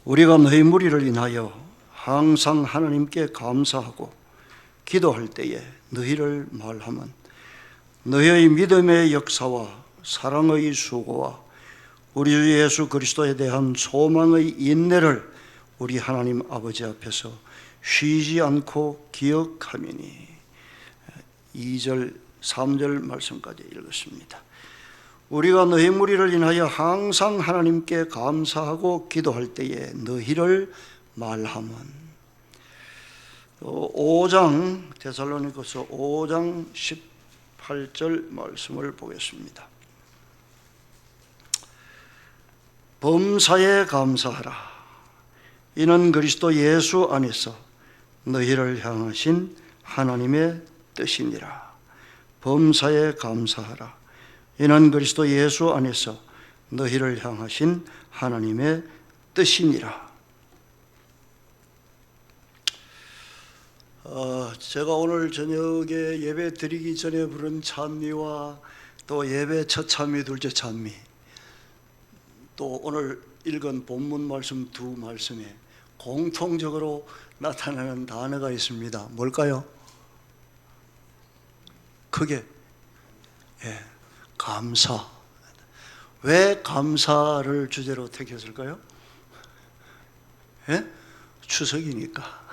우리가 너희 무리를 인하여 항상 하나님께 감사하고 기도할 때에 너희를 말하면 너희의 믿음의 역사와 사랑의 수고와 우리 주 예수 그리스도에 대한 소망의 인내를 우리 하나님 아버지 앞에서 쉬지 않고 기억하미니. 2절 3절 말씀까지 읽었습니다. 우리가 너희 무리를 인하여 항상 하나님께 감사하고 기도할 때에 너희를 말하면. 5장 데살로니가서 5장 18절 말씀을 보겠습니다. 범사에 감사하라. 이는 그리스도 예수 안에서 너희를 향하신 하나님의 뜻이니라. 범사에 감사하라. 이는 그리스도 예수 안에서 너희를 향하신 하나님의 뜻이니라. 제가 오늘 저녁에 예배 드리기 전에 부른 찬미와 또 예배 첫 찬미, 둘째 찬미, 또 오늘 읽은 본문 말씀 두 말씀에 공통적으로 나타나는 단어가 있습니다. 뭘까요? 크게 감사. 왜 감사를 주제로 택했을까요? 추석이니까.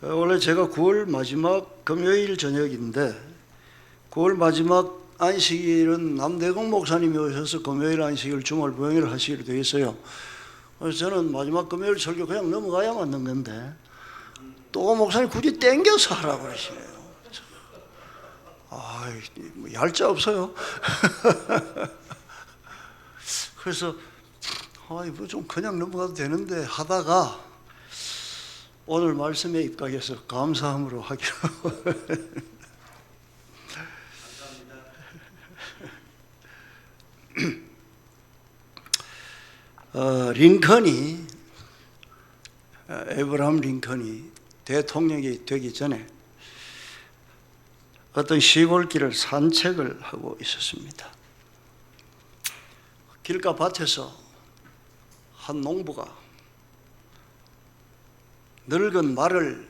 원래 제가 9월 마지막 금요일 저녁인데 9월 마지막 안식일은 남대공 목사님이 오셔서 금요일 안식일 주말 부흥회를 하시기로 되어 있어요. 그래서 저는 마지막 금요일 설교 그냥 넘어가야 맞는 건데 또 목사님 굳이 땡겨서 하라고 그러시네요. 뭐 얄짜 없어요. 그래서 뭐 좀 그냥 넘어가도 되는데 하다가 오늘 말씀에 입각해서 감사함으로 하기로. 링컨이, 에브라함 링컨이 대통령이 되기 전에 어떤 시골길을 산책을 하고 있었습니다. 길가 밭에서 한 농부가 늙은 말을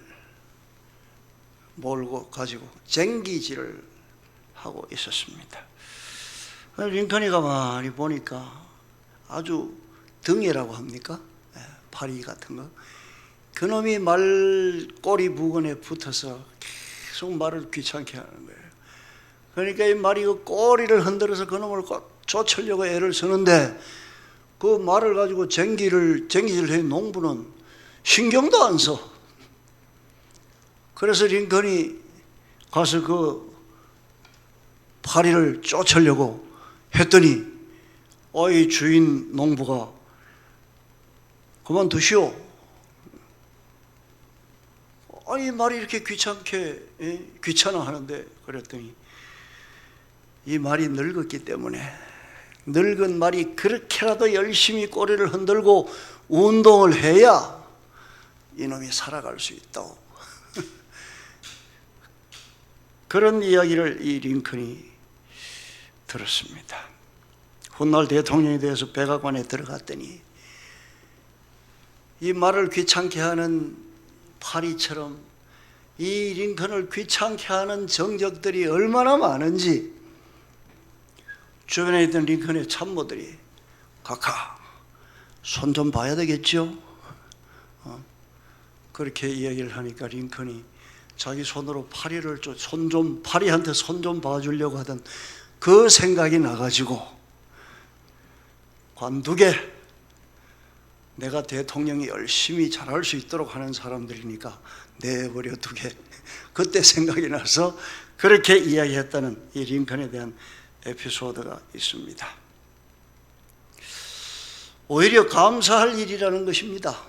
몰고 가지고 쟁기질을 하고 있었습니다. 링컨이 가만히 보니까 아주 등이라고 합니까? 파리 같은 거. 그놈이 말 꼬리 부근에 붙어서 계속 말을 귀찮게 하는 거예요. 그러니까 이 말이 그 꼬리를 흔들어서 그놈을 쫓으려고 애를 쓰는데 그 말을 가지고 쟁기질 해 농부는 신경도 안 써. 그래서 링컨이 가서 그 파리를 쫓으려고 했더니 이 주인 농부가 그만두시오. 아니 말이 이렇게 귀찮아하는데 그랬더니 이 말이 늙었기 때문에 늙은 말이 그렇게라도 열심히 꼬리를 흔들고 운동을 해야 이놈이 살아갈 수 있다고. 그런 이야기를 이 링컨이 들었습니다. 훗날 대통령이 되어서 백악관에 들어갔더니 이 말을 귀찮게 하는 파리처럼 이 링컨을 귀찮게 하는 정적들이 얼마나 많은지 주변에 있던 링컨의 참모들이 각하 손 좀 봐야 되겠죠? 그렇게 이야기를 하니까 링컨이 자기 손으로 파리한테 손 좀 봐주려고 하던 그 생각이 나가지고 관두게, 내가 대통령이 열심히 잘할 수 있도록 하는 사람들이니까 내버려 두게. 그때 생각이 나서 그렇게 이야기했다는 이 링컨에 대한 에피소드가 있습니다. 오히려 감사할 일이라는 것입니다.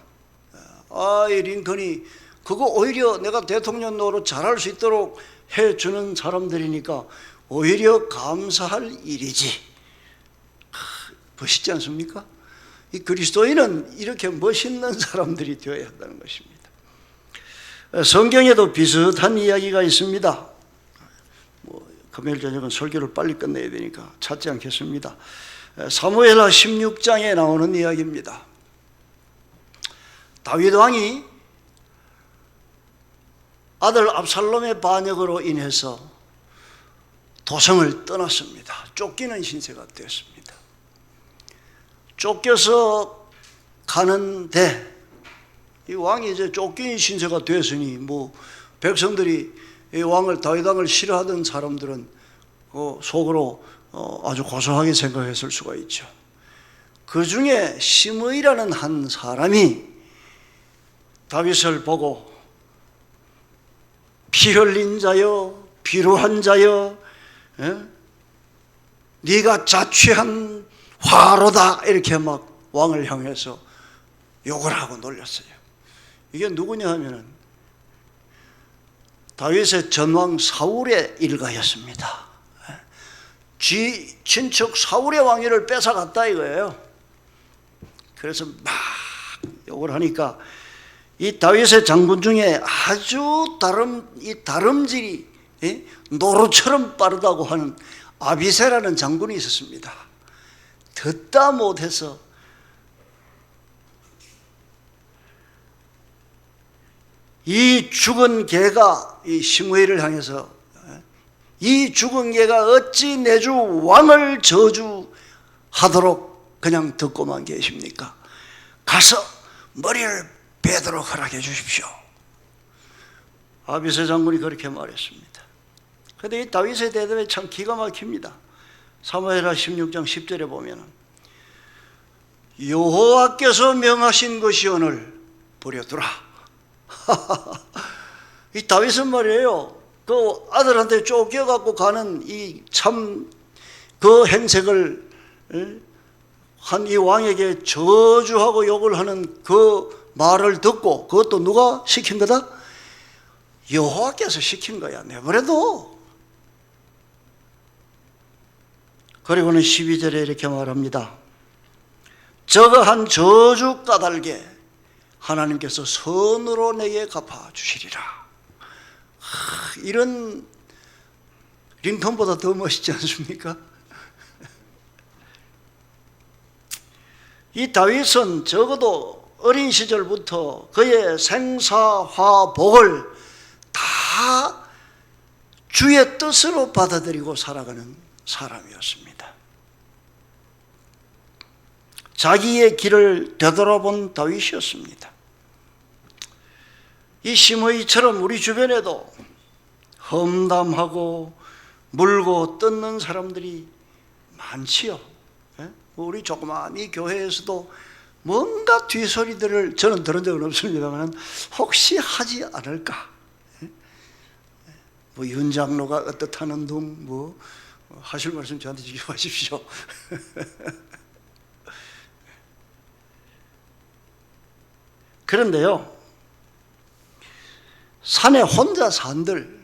이 링컨이 그거 오히려 내가 대통령 노릇 잘할 수 있도록 해주는 사람들이니까 오히려 감사할 일이지. 멋있지 않습니까? 이 그리스도인은 이렇게 멋있는 사람들이 되어야 한다는 것입니다. 성경에도 비슷한 이야기가 있습니다. 금요일 저녁은 설교를 빨리 끝내야 되니까 찾지 않겠습니다. 사무엘하 16장에 나오는 이야기입니다. 다윗 왕이 아들 압살롬의 반역으로 인해서 도성을 떠났습니다. 쫓기는 신세가 되었습니다. 쫓겨서 가는데 이 왕이 이제 쫓긴 신세가 되었으니 뭐 백성들이 이 왕을 다윗 왕을 싫어하던 사람들은 속으로 아주 고소하게 생각했을 수가 있죠. 그 중에 시므이라는 한 사람이 다윗을 보고 피 흘린 자여, 비루한 자여, 네가 자취한 화로다, 이렇게 막 왕을 향해서 욕을 하고 놀렸어요. 이게 누구냐 하면은 다윗의 전왕 사울의 일가였습니다. 친척 사울의 왕위를 뺏어갔다 이거예요. 그래서 막 욕을 하니까 이 다윗의 장군 중에 아주 다름질이 노루처럼 빠르다고 하는 아비새라는 장군이 있었습니다. 듣다 못해서 이 죽은 개가 이 시므이를 향해서 이 죽은 개가 어찌 내 주 왕을 저주하도록 그냥 듣고만 계십니까? 가서 머리를 베도록 허락해 주십시오. 아비새 장군이 그렇게 말했습니다. 그런데 이 다윗의 대답이 참 기가 막힙니다. 사무엘하 16장 10절에 보면 여호와께서 명하신 것이 오늘 버려두라. 이 다윗은 말이에요, 그 아들한테 쫓겨갖고 가는 이 참 그 행색을 한 이 왕에게 저주하고 욕을 하는 그 말을 듣고, 그것도 누가 시킨 거다? 여호와께서 시킨 거야. 내버려둬. 그리고는 12절에 이렇게 말합니다. 저거한 저주 까닭에 하나님께서 선으로 내게 갚아주시리라. 이런 링컨보다 더 멋있지 않습니까? 이 다윗은 적어도 어린 시절부터 그의 생사화복을 다 주의 뜻으로 받아들이고 살아가는 사람이었습니다. 자기의 길을 되돌아본 다윗이었습니다. 이 시므이처럼 우리 주변에도 험담하고 물고 뜯는 사람들이 많지요. 우리 조그만 이 교회에서도 뭔가 뒤소리들을 저는 들은 적은 없습니다만 혹시 하지 않을까? 뭐 윤 장로가 어떻다는 둥 뭐 하실 말씀 저한테 지켜하십시오. 그런데요, 산에 혼자 산들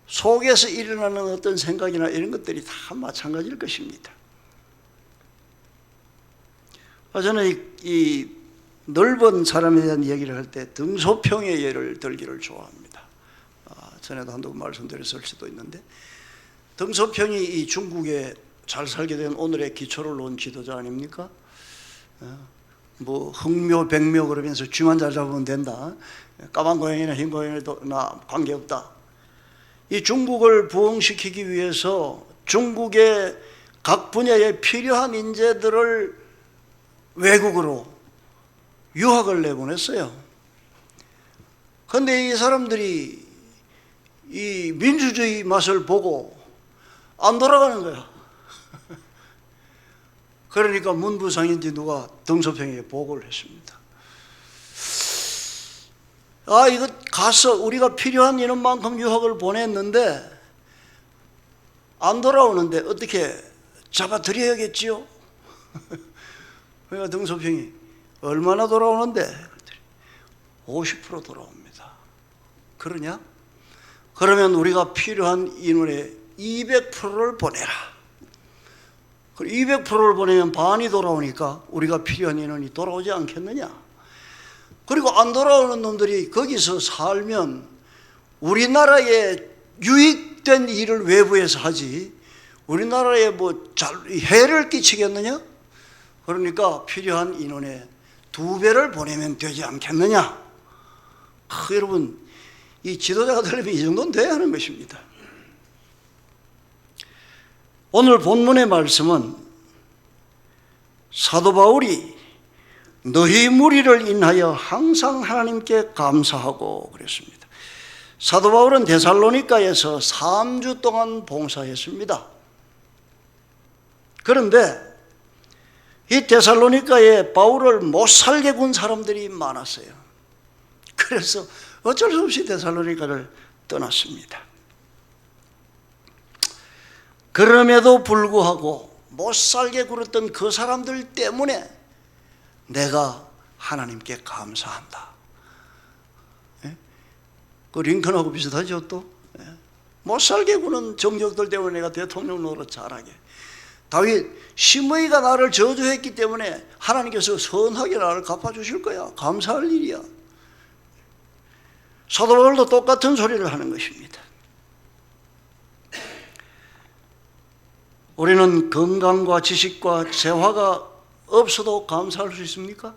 속에서 일어나는 어떤 생각이나 이런 것들이 다 마찬가지일 것입니다. 저는 이 넓은 사람에 대한 얘기를 할 때 등소평의 예를 들기를 좋아합니다. 전에도 한두 번 말씀드렸을 수도 있는데, 등소평이 이 중국에 잘 살게 된 오늘의 기초를 놓은 지도자 아닙니까? 뭐 흑묘 백묘 그러면서 쥐만 잘 잡으면 된다, 까만 고양이나 흰 고양이도 나 관계없다. 이 중국을 부흥시키기 위해서 중국의 각 분야에 필요한 인재들을 외국으로 유학을 내보냈어요. 그런데 이 사람들이 이 민주주의 맛을 보고 안 돌아가는 거야. 그러니까 문부상인지 누가 등소평에 보고를 했습니다. 이거 가서 우리가 필요한 인원만큼 유학을 보냈는데 안 돌아오는데 어떻게 잡아드려야겠지요? 그러니까 등소평이 얼마나 돌아오는데? 50% 돌아옵니다. 그러냐? 그러면 우리가 필요한 인원의 200%를 보내라. 200%를 보내면 반이 돌아오니까 우리가 필요한 인원이 돌아오지 않겠느냐? 그리고 안 돌아오는 놈들이 거기서 살면 우리나라에 유익된 일을 외부에서 하지 우리나라에 해를 끼치겠느냐? 그러니까 필요한 인원의 2배를 보내면 되지 않겠느냐? 여러분, 이 지도자가 되려면 이 정도는 돼야 하는 것입니다. 오늘 본문의 말씀은 사도 바울이 너희 무리를 인하여 항상 하나님께 감사하고 그랬습니다. 사도 바울은 데살로니가에서 3주 동안 봉사했습니다. 그런데 이 데살로니가에 바울을 못살게 군 사람들이 많았어요. 그래서 어쩔 수 없이 데살로니가를 떠났습니다. 그럼에도 불구하고 못살게 굴었던 그 사람들 때문에 내가 하나님께 감사한다. 그 링컨하고 비슷하죠 또. 못살게 구는 정적들 때문에 내가 대통령 노릇 잘하게. 다윗 심의가 나를 저주했기 때문에 하나님께서 선하게 나를 갚아주실 거야. 감사할 일이야. 사도 바울도 똑같은 소리를 하는 것입니다. 우리는 건강과 지식과 재화가 없어도 감사할 수 있습니까?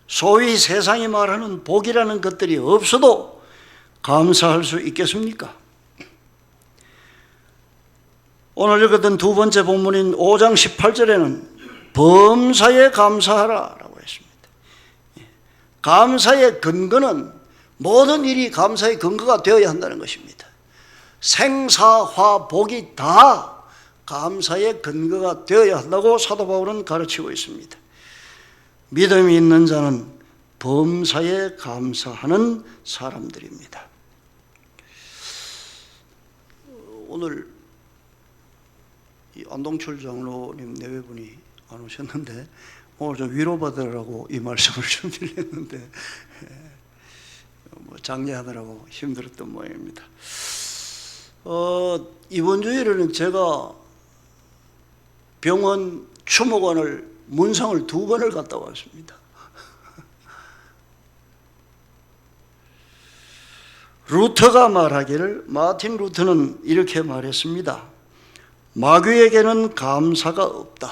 소위 세상이 말하는 복이라는 것들이 없어도 감사할 수 있겠습니까? 오늘 읽었던 두 번째 본문인 5장 18절에는 범사에 감사하라 라고 했습니다. 감사의 근거는 모든 일이 감사의 근거가 되어야 한다는 것입니다. 생사화복이 다 감사의 근거가 되어야 한다고 사도 바울은 가르치고 있습니다. 믿음이 있는 자는 범사에 감사하는 사람들입니다. 오늘 이 안동철 장로님 내외분이 안 오셨는데 오늘 좀 위로받으라고 이 말씀을 준비를 했는데 장례하느라고 힘들었던 모양입니다. 이번 주일에는 제가 병원 추모관을 문상을 2번을 갔다 왔습니다. 루터가 말하기를 마틴 루터는 이렇게 말했습니다. 마귀에게는 감사가 없다.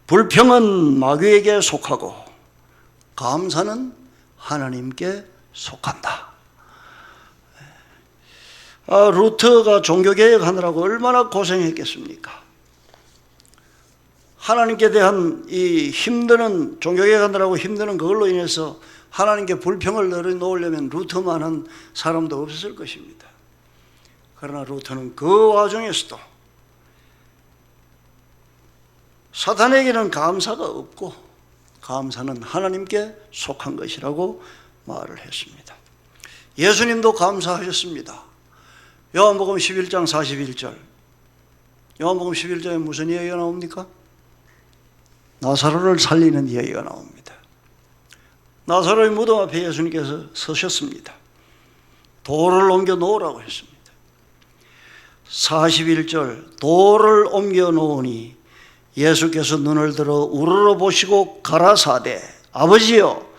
불평은 마귀에게 속하고 감사는 하나님께 속한다. 루터가 종교개혁 하느라고 얼마나 고생했겠습니까? 하나님께 대한 이 힘드는 종교개혁 하느라고 힘드는 그걸로 인해서 하나님께 불평을 내려놓으려면 루터만한 사람도 없었을 것입니다. 그러나 루터는 그 와중에서도 사탄에게는 감사가 없고 감사는 하나님께 속한 것이라고 말을 했습니다. 예수님도 감사하셨습니다. 요한복음 11장 41절. 요한복음 11장에 무슨 이야기가 나옵니까? 나사로를 살리는 이야기가 나옵니다. 나사로의 무덤 앞에 예수님께서 서셨습니다. 돌을 옮겨 놓으라고 했습니다. 41절 돌을 옮겨 놓으니 예수께서 눈을 들어 우러러 보시고 가라사대 아버지여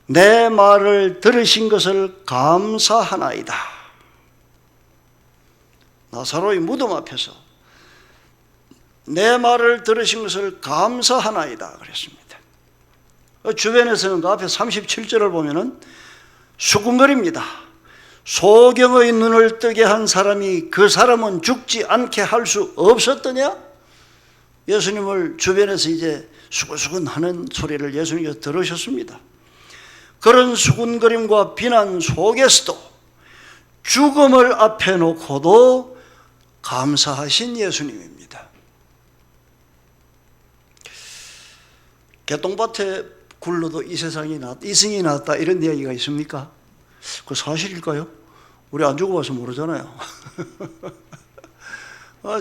내 말을 들으신 것을 감사하나이다. 나사로의 무덤 앞에서 내 말을 들으신 것을 감사하나이다 그랬습니다. 주변에서는 그 앞에 37절을 보면은 수군거립니다. 소경의 눈을 뜨게 한 사람이 그 사람은 죽지 않게 할 수 없었더냐? 예수님을 주변에서 이제 수근수근 하는 소리를 예수님께서 들으셨습니다. 그런 수군거림과 비난 속에서도 죽음을 앞에 놓고도 감사하신 예수님입니다. 개똥밭에 굴러도 이승이 나왔다 이런 이야기가 있습니까? 그 사실일까요? 우리 안 죽어봐서 모르잖아요.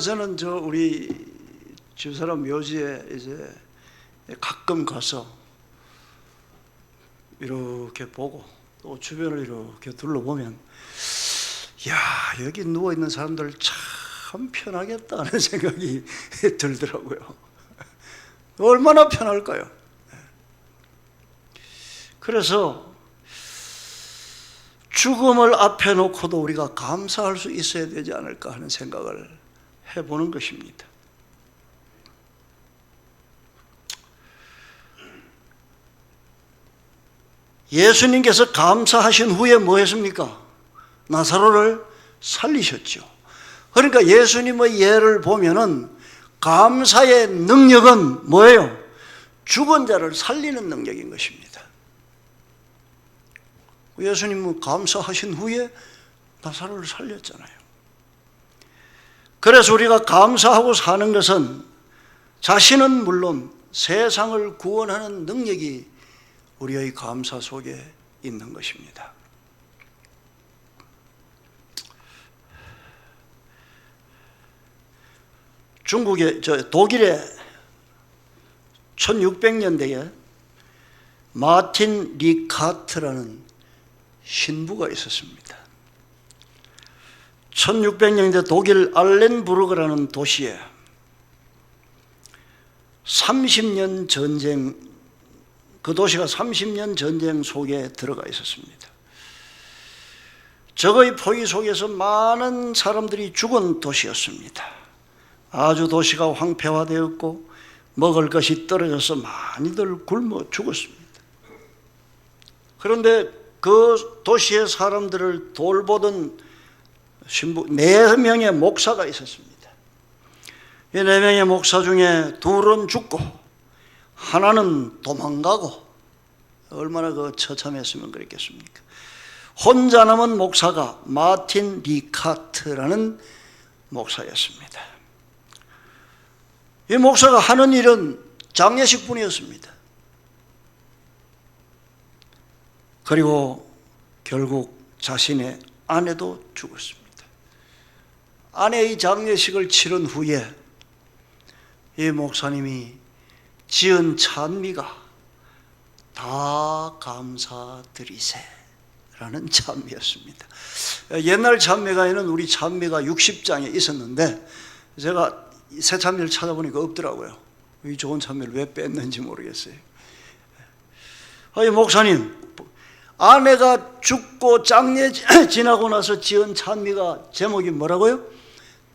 저는 우리 집사람 묘지에 이제 가끔 가서 이렇게 보고 또 주변을 이렇게 둘러보면 야 여기 누워있는 사람들 참 편하겠다 하는 생각이 들더라고요. 얼마나 편할까요? 그래서 죽음을 앞에 놓고도 우리가 감사할 수 있어야 되지 않을까 하는 생각을 해보는 것입니다. 예수님께서 감사하신 후에 뭐 했습니까? 나사로를 살리셨죠. 그러니까 예수님의 예를 보면은 감사의 능력은 뭐예요? 죽은 자를 살리는 능력인 것입니다. 예수님은 감사하신 후에 나사로를 살렸잖아요. 그래서 우리가 감사하고 사는 것은 자신은 물론 세상을 구원하는 능력이 우리의 감사 속에 있는 것입니다. 독일의 1600년대에 마틴 리카트라는 신부가 있었습니다. 1600년대 독일 알렌부르크라는 도시에 30년 전쟁, 그 도시가 30년 전쟁 속에 들어가 있었습니다. 적의 포위 속에서 많은 사람들이 죽은 도시였습니다. 아주 도시가 황폐화되었고 먹을 것이 떨어져서 많이들 굶어 죽었습니다. 그런데 그 도시의 사람들을 돌보던 신부 4명의 목사가 있었습니다. 이 4명의 목사 중에 2은 죽고 하나는 도망가고, 얼마나 그 처참했으면 그랬겠습니까? 혼자 남은 목사가 마틴 리카트라는 목사였습니다. 이 목사가 하는 일은 장례식뿐이었습니다. 그리고 결국 자신의 아내도 죽었습니다. 아내의 장례식을 치른 후에 이 목사님이 지은 찬미가 다 감사드리세 라는 찬미였습니다. 옛날 찬미가에는 우리 찬미가 60장에 있었는데 제가 새 찬미를 찾아보니까 없더라고요. 이 좋은 찬미를 왜 뺐는지 모르겠어요. 이 목사님, 아내가 죽고 장례 지나고 나서 지은 찬미가 제목이 뭐라고요?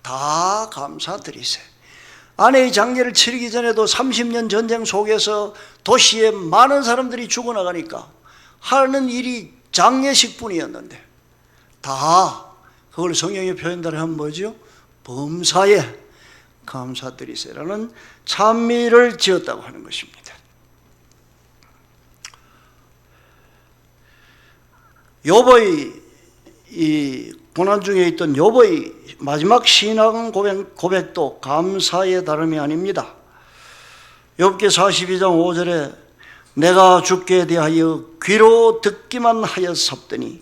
다 감사드리세. 아내의 장례를 치르기 전에도 30년 전쟁 속에서 도시에 많은 사람들이 죽어나가니까 하는 일이 장례식뿐이었는데 다 그걸 성경의 표현대로 하면 뭐죠? 범사에 감사드리세라는 찬미를 지었다고 하는 것입니다. 욥의 이 고난 중에 있던 욥의 마지막 신앙 고백도 감사의 다름이 아닙니다. 욥기 42장 5절에 내가 주께 대하여 귀로 듣기만 하였사더니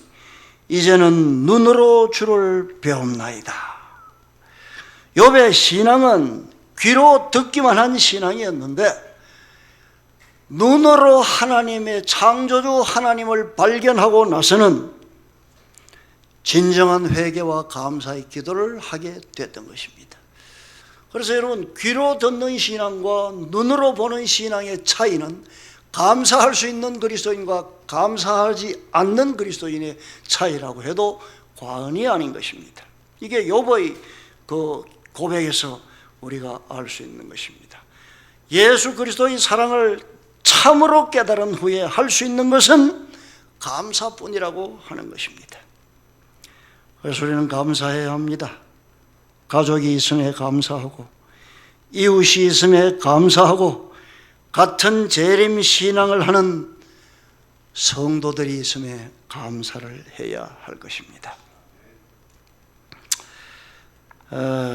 이제는 눈으로 주를 배움나이다. 욥의 신앙은 귀로 듣기만 한 신앙이었는데 눈으로 하나님의 창조주 하나님을 발견하고 나서는 진정한 회개와 감사의 기도를 하게 됐던 것입니다. 그래서 여러분, 귀로 듣는 신앙과 눈으로 보는 신앙의 차이는 감사할 수 있는 그리스도인과 감사하지 않는 그리스도인의 차이라고 해도 과언이 아닌 것입니다. 이게 욥의 그 고백에서 우리가 알 수 있는 것입니다. 예수 그리스도의 사랑을 참으로 깨달은 후에 할 수 있는 것은 감사뿐이라고 하는 것입니다. 그래서 우리는 감사해야 합니다. 가족이 있음에 감사하고, 이웃이 있음에 감사하고, 같은 재림 신앙을 하는 성도들이 있음에 감사를 해야 할 것입니다.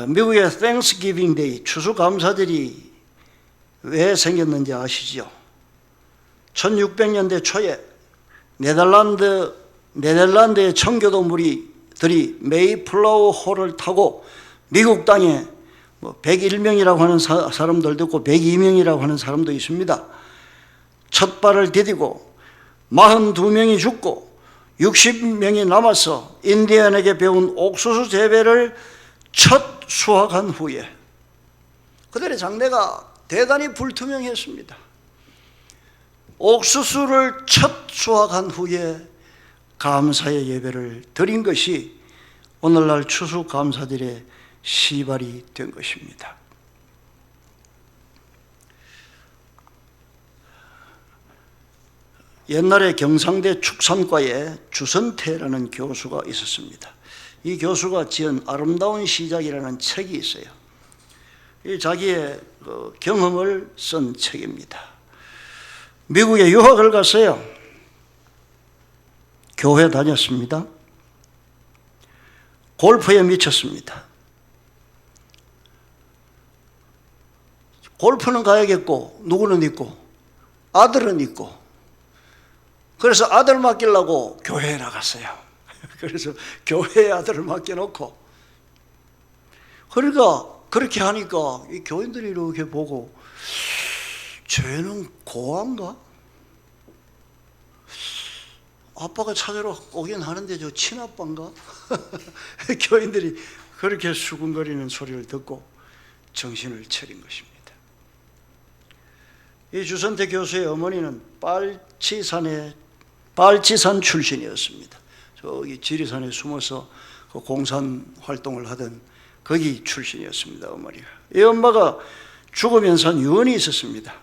미국의 Thanksgiving Day, 추수감사절이 왜 생겼는지 아시죠? 1600년대 초에 네덜란드의 청교도 무리들이 메이플라워 호를 타고 미국 땅에 101명이라고 하는 사람들도 있고 102명이라고 하는 사람도 있습니다. 첫 발을 디디고 42명이 죽고 60명이 남아서 인디언에게 배운 옥수수 재배를 첫 수확한 후에 그들의 장래가 대단히 불투명했습니다. 옥수수를 첫 수확한 후에 감사의 예배를 드린 것이 오늘날 추수감사절의 시발이 된 것입니다. 옛날에 경상대 축산과에 주선태라는 교수가 있었습니다. 이 교수가 지은 아름다운 시작이라는 책이 있어요. 이 자기의 경험을 쓴 책입니다. 미국에 유학을 갔어요. 교회 다녔습니다. 골프에 미쳤습니다. 골프는 가야겠고 누구는 있고 아들은 있고, 그래서 아들 맡기려고 교회에 나갔어요. 그래서 교회에 아들을 맡겨놓고, 그러니까 그렇게 하니까 이 교인들이 이렇게 보고, 쟤는 고아인가? 아빠가 찾으러 오긴 하는데 저 친아빠인가? 교인들이 그렇게 수군거리는 소리를 듣고 정신을 차린 것입니다. 이 주선태 교수의 어머니는 빨치산 출신이었습니다. 저기 지리산에 숨어서 그 공산 활동을 하던 거기 출신이었습니다. 어머니가. 이 엄마가 죽으면서 유언이 있었습니다.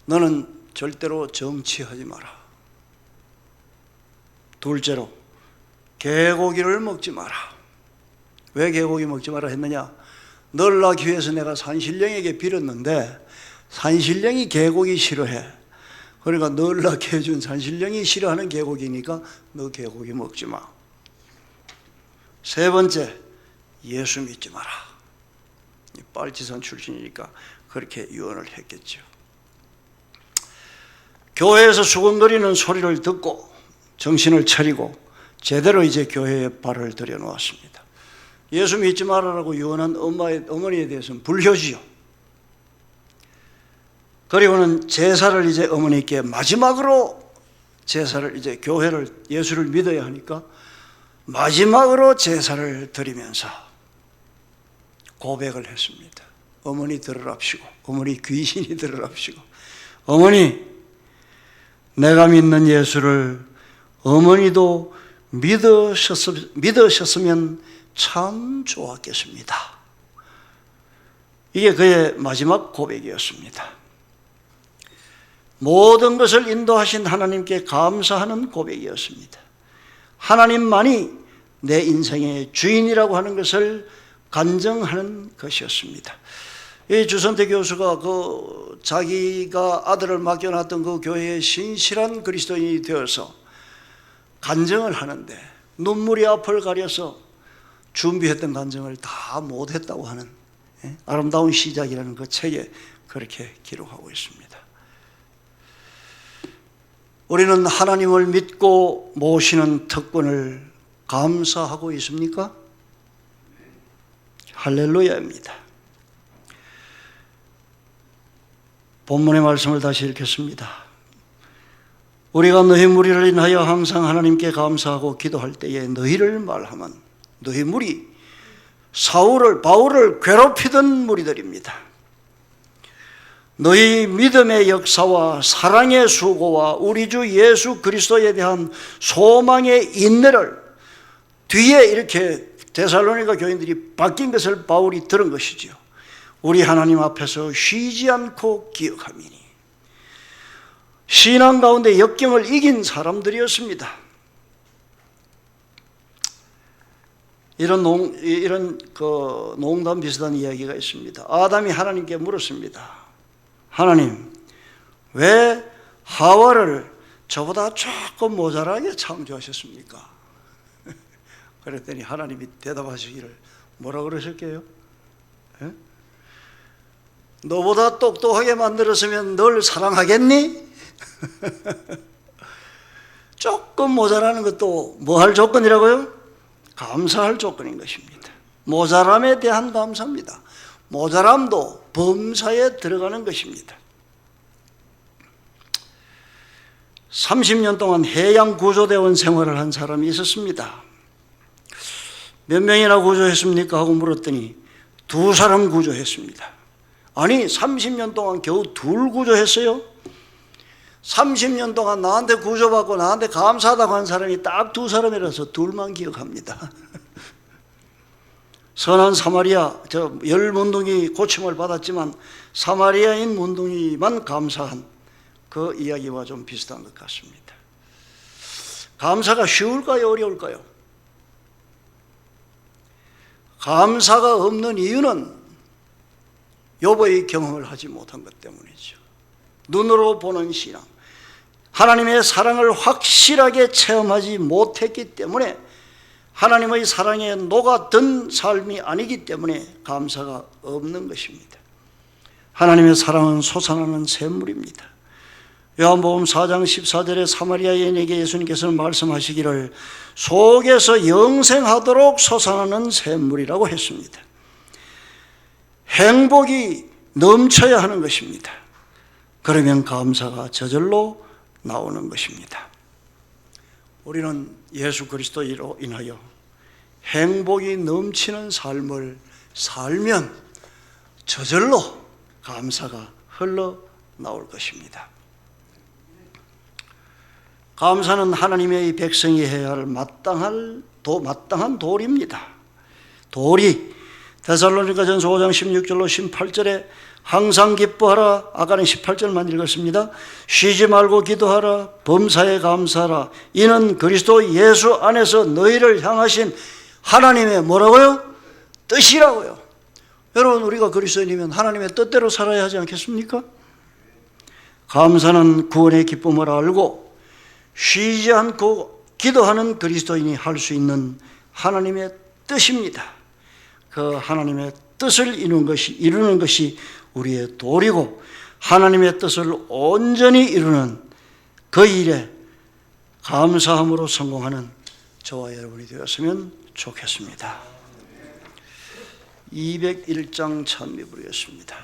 너는 절대로 정치하지 마라. 둘째로 개고기를 먹지 마라. 왜 개고기 먹지 마라 했느냐? 널 낳기 위해서 내가 산신령에게 빌었는데 산신령이 개고기 싫어해. 그러니까 널 낳게 해준 산신령이 싫어하는 개고기니까 너 개고기 먹지 마. 세 번째, 예수 믿지 마라. 빨치산 출신이니까 그렇게 유언을 했겠죠. 교회에서 수군거리는 소리를 듣고 정신을 차리고 제대로 이제 교회에 발을 들여놓았습니다. 예수 믿지 말아라고 유언한 어머니에 대해서는 불효지요. 그리고는 제사를 이제 어머니께 마지막으로 제사를 이제 교회를 예수를 믿어야 하니까 마지막으로 제사를 드리면서 고백을 했습니다. 어머니 들으랍시고, 어머니 귀신이 들으랍시고, 어머니 내가 믿는 예수를 어머니도 믿으셨으면 참 좋았겠습니다. 이게 그의 마지막 고백이었습니다. 모든 것을 인도하신 하나님께 감사하는 고백이었습니다. 하나님만이 내 인생의 주인이라고 하는 것을 간증하는 것이었습니다. 이 주선태 교수가 자기가 아들을 맡겨놨던 그 교회의 신실한 그리스도인이 되어서 간증을 하는데 눈물이 앞을 가려서 준비했던 간증을 다 못했다고 하는 아름다운 시작이라는 그 책에 그렇게 기록하고 있습니다. 우리는 하나님을 믿고 모시는 특권을 감사하고 있습니까? 할렐루야입니다. 본문의 말씀을 다시 읽겠습니다. 우리가 너희 무리를 인하여 항상 하나님께 감사하고 기도할 때에 너희를 말하면 너희 무리 바울을 괴롭히던 무리들입니다. 너희 믿음의 역사와 사랑의 수고와 우리 주 예수 그리스도에 대한 소망의 인내를 뒤에 이렇게 데살로니가 교인들이 바뀐 것을 바울이 들은 것이죠. 우리 하나님 앞에서 쉬지 않고 기억하미니. 신앙 가운데 역경을 이긴 사람들이었습니다. 이런 농담 비슷한 이야기가 있습니다. 아담이 하나님께 물었습니다. 하나님, 왜 하와를 저보다 조금 모자라게 창조하셨습니까? 그랬더니 하나님이 대답하시기를 뭐라 그러셨게요? 너보다 똑똑하게 만들었으면 널 사랑하겠니? 조금 모자라는 것도 뭐 할 조건이라고요? 감사할 조건인 것입니다. 모자람에 대한 감사입니다. 모자람도 범사에 들어가는 것입니다. 30년 동안 해양 구조대원 생활을 한 사람이 있었습니다. 몇 명이나 구조했습니까? 하고 물었더니 2사람 구조했습니다. 아니 30년 동안 겨우 2 구조했어요? 30년 동안 나한테 구조받고 나한테 감사하다고 한 사람이 딱 두 사람이라서 둘만 기억합니다. 선한 사마리아, 저 열 문둥이 고침을 받았지만 사마리아인 문둥이만 감사한 그 이야기와 좀 비슷한 것 같습니다. 감사가 쉬울까요? 어려울까요? 감사가 없는 이유는 욥의 경험을 하지 못한 것 때문이죠. 눈으로 보는 신앙, 하나님의 사랑을 확실하게 체험하지 못했기 때문에, 하나님의 사랑에 녹아든 삶이 아니기 때문에 감사가 없는 것입니다. 하나님의 사랑은 솟아나는 샘물입니다. 요한복음 4장 14절에 사마리아 여인에게 예수님께서는 말씀하시기를 속에서 영생하도록 솟아나는 샘물이라고 했습니다. 행복이 넘쳐야 하는 것입니다. 그러면 감사가 저절로 나오는 것입니다. 우리는 예수 그리스도로 인하여 행복이 넘치는 삶을 살면 저절로 감사가 흘러나올 것입니다. 감사는 하나님의 백성이 해야 할 마땅한 도리입니다. 도리, 데살로니가전서 5장 16절로 18절에 항상 기뻐하라. 아까는 18절만 읽었습니다. 쉬지 말고 기도하라. 범사에 감사하라. 이는 그리스도 예수 안에서 너희를 향하신 하나님의 뭐라고요? 뜻이라고요. 여러분, 우리가 그리스도인이면 하나님의 뜻대로 살아야 하지 않겠습니까? 감사는 구원의 기쁨을 알고 쉬지 않고 기도하는 그리스도인이 할 수 있는 하나님의 뜻입니다. 그 하나님의 뜻을 이루는 것이 우리의 도리고, 하나님의 뜻을 온전히 이루는 그 일에 감사함으로 성공하는 저와 여러분이 되었으면 좋겠습니다. 201장 찬미 부르겠습니다.